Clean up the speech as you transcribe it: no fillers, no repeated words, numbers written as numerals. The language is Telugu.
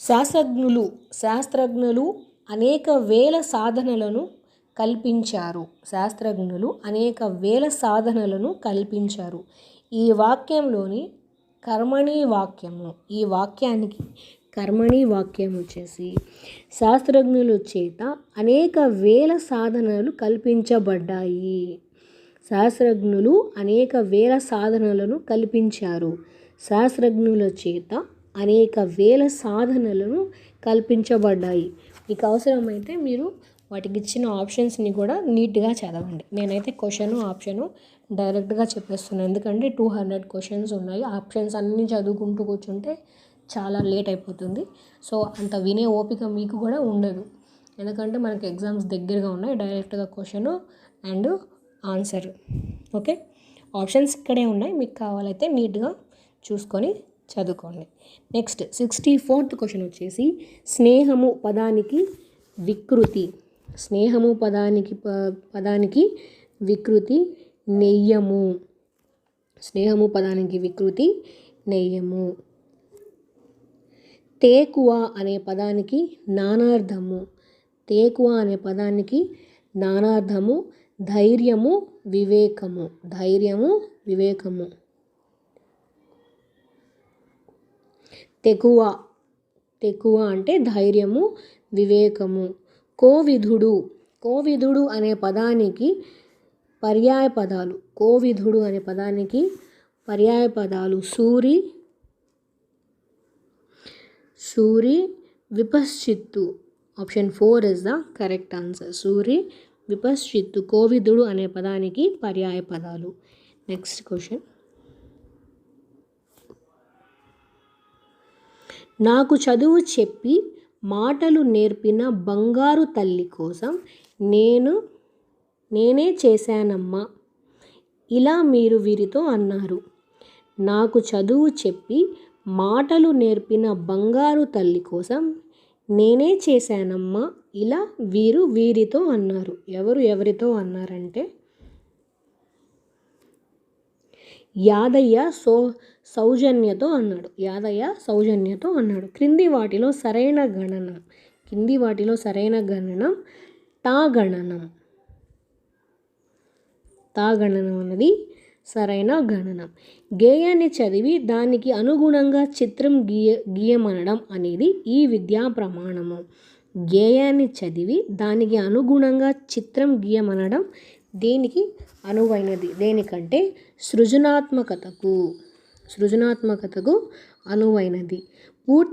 శాస్త్రజ్ఞులు అనేక వేల సాధనలను కల్పించారు. ఈ వాక్యంలోని కర్మణి వాక్యం వచ్చేసి శాస్త్రజ్ఞుల చేత అనేక వేల సాధనలు కల్పించబడ్డాయి. శాస్త్రజ్ఞులు అనేక వేల సాధనలను కల్పించారు. శాస్త్రజ్ఞుల చేత అనేక వేల సాధనలను కల్పించబడ్డాయి. మీకు అవసరమైతే మీరు వాటికి ఇచ్చిన ఆప్షన్స్ని కూడా నీట్గా చదవండి. నేనైతే క్వశ్చన్ ఆప్షను డైరెక్ట్గా చెప్పేస్తున్నాను, ఎందుకంటే 200 క్వశ్చన్స్ ఉన్నాయి. ఆప్షన్స్ అన్నీ చదువుకుంటూ కూర్చుంటే చాలా లేట్ అయిపోతుంది. సో అంత వినే ఓపిక మీకు కూడా ఉండదు, ఎందుకంటే మనకి ఎగ్జామ్స్ దగ్గరగా ఉన్నాయి. డైరెక్ట్గా question and answer. Okay, options ఇక్కడే ఉన్నాయి, మీకు కావాలైతే నీట్గా చూసుకొని చదువుకోండి. నెక్స్ట్ 64th క్వశ్చన్ వచ్చేసి స్నేహము పదానికి వికృతి. స్నేహము పదానికి వికృతి నెయ్యము. స్నేహము పదానికి వికృతి నెయ్యము. తేకువ అనే పదానికి నానార్థము. తేకువ అనే పదానికి నానార్థము ధైర్యము వివేకము. ధైర్యము వివేకము. తెకువ అంటే ధైర్యము వివేకము. కోవిదుడు అనే పదానికి పర్యాయపదాలు. కోవిదుడు అనే పదానికి పర్యాయపదాలు సూరి విపశ్చిత్తు. Option 4 is the correct answer. సూరి విపశ్చిత్తు కోవిదుడు అనే పదానికి పర్యాయపదాలు. నెక్స్ట్ క్వశ్చన్, నాకు చదువు చెప్పి మాటలు నేర్పిన బంగారు తల్లి కోసం నేనే చేశానమ్మా ఇలా మీరు వీరితో అన్నారు. నాకు చదువు చెప్పి మాటలు నేర్పిన బంగారు తల్లి కోసం నేనే చేశానమ్మా ఇలా వీరితో అన్నారు. ఎవరితో అన్నారంటే యాదయ్య సౌజన్యతో అన్నాడు. క్రింది వాటిలో సరైన గణనం తా గణనం అన్నది సరైన గణనం. గేయాన్ని చదివి దానికి అనుగుణంగా చిత్రం గీయమనడం అనేది ఈ విద్యా ప్రమాణము. గేయాన్ని చదివి దానికి అనుగుణంగా చిత్రం గీయమనడం దేనికి అనువైనది? దేనికంటే సృజనాత్మకతకు అనువైనది. పూర్తి